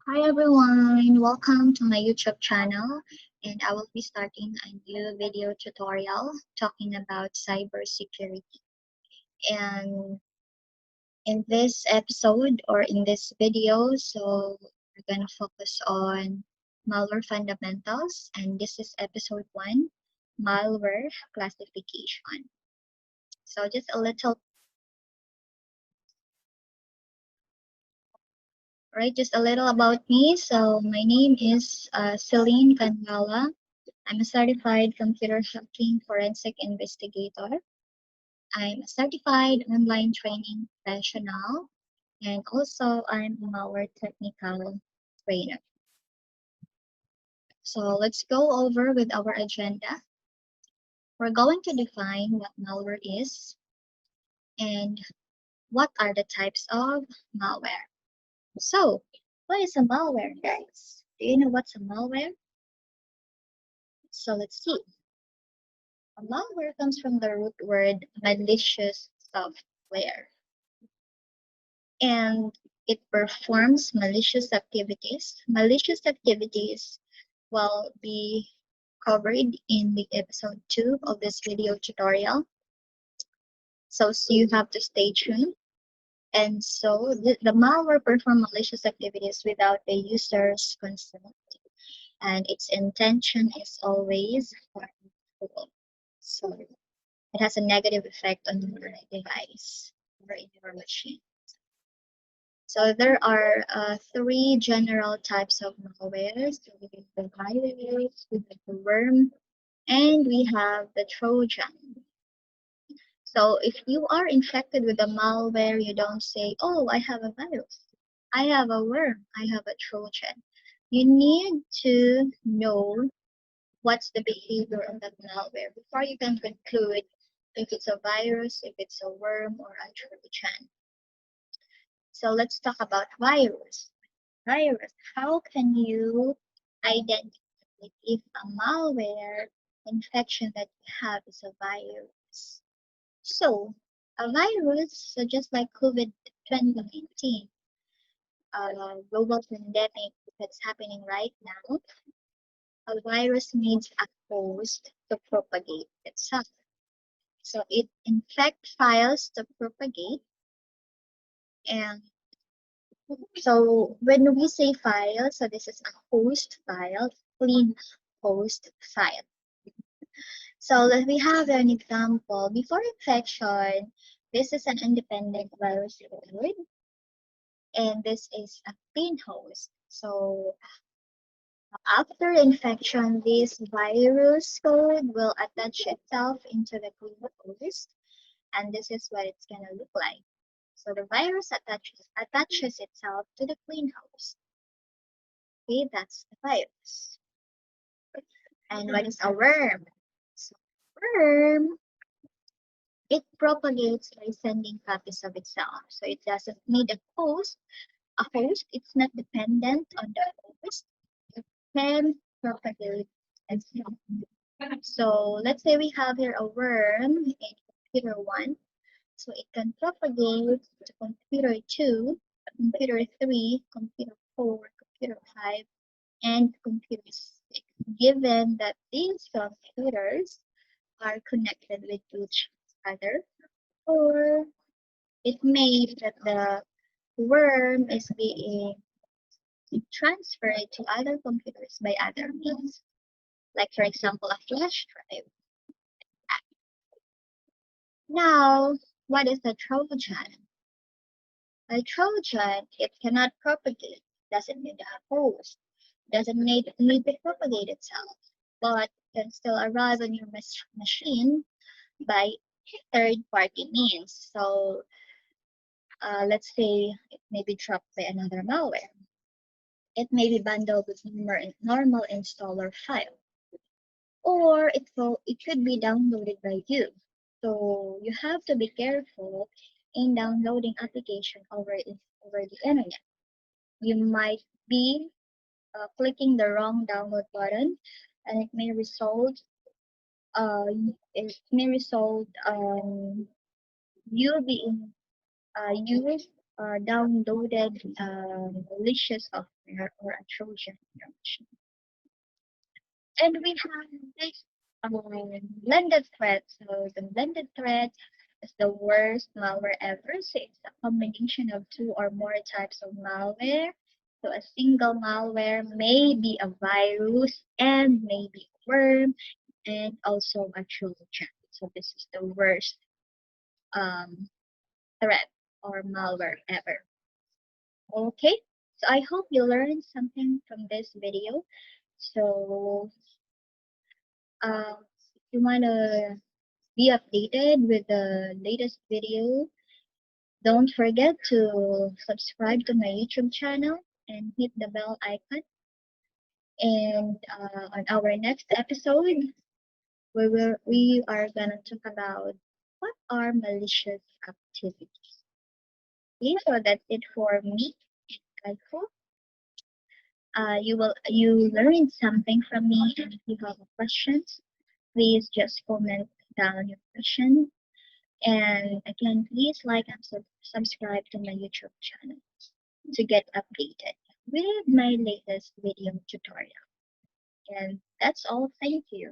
Hi everyone, welcome to my YouTube channel, and I will be starting a new video tutorial talking about cybersecurity. And in this episode or in this video, we're gonna focus on malware fundamentals, and this is episode 1, malware classification. So just a little about me. So my name is Celine Canvala. I'm a certified computer hacking forensic investigator. I'm a certified online training professional, and also I'm a malware technical trainer. So let's go over with our agenda. We're going to define what malware is and what are the types of malware. So, what is a malware, guys? Do you know what's a malware? So let's see. A malware comes from the root word malicious software, and it performs malicious activities. Malicious activities will be covered in the episode 2 of this video tutorial. So you have to stay tuned. And so the malware performs malicious activities without the user's consent, and its intention is always harmful. So it has a negative effect on your device or in your machine. So there are three general types of malware. So we have the virus, we have the worm, and we have the Trojan. So if you are infected with a malware, you don't say, oh, I have a virus, I have a worm, I have a Trojan. You need to know what's the behavior of that malware before you can conclude if it's a virus, if it's a worm, or a Trojan. So let's talk about virus. Virus. How can you identify if a malware infection that you have is a virus? So, a virus, so just like COVID 2019, global pandemic that's happening right now, a virus needs a host to propagate itself. So it infects files to propagate, and so when we say file, so this is a host file, clean host file. So let me have an example. Before infection, this is an independent virus load, and this is a clean host. So after infection, this virus code will attach itself into the clean host, and this is what it's gonna look like. So the virus attaches itself to the clean host. Okay, that's the virus. And what is a worm? So worm, it propagates by sending copies of itself. So it doesn't need a host. A host, it's not dependent on the host. It can propagate itself. So let's say we have here a worm in computer 1. So it can propagate to computer 2, computer 3, computer 4, computer 5, and computer 6, given that these computers are connected with each other, or it may be that the worm is being transferred to other computers by other means, like for example a flash drive. Now, what is a Trojan? A Trojan, it cannot propagate, doesn't need a host, doesn't need to propagate itself, but can still arrive on your machine by third-party means. So let's say it may be dropped by another malware. It may be bundled with normal installer file, or it could be downloaded by you. So you have to be careful in downloading application over the internet. You might be clicking the wrong download button, and uh, it may result you being you downloaded malicious software. malware or a Trojan horse. And we have this blended threat. So the blended threat is the worst malware ever. So it's a combination of two or more types of malware. So a single malware may be a virus and maybe a worm and also a Trojan. So this is the worst um, threat or malware ever. Okay, so I hope you learned something from this video. So if you want to be updated with the latest video, don't forget to subscribe to my YouTube channel and hit the bell icon. And on our next episode, we are gonna talk about what are malicious activities. Okay, so that's it for me. I hope you learned something from me. And if you have questions, please just comment down your question. And again, please like and subscribe to my YouTube channel to get updated with my latest video tutorial. And that's all. Thank you.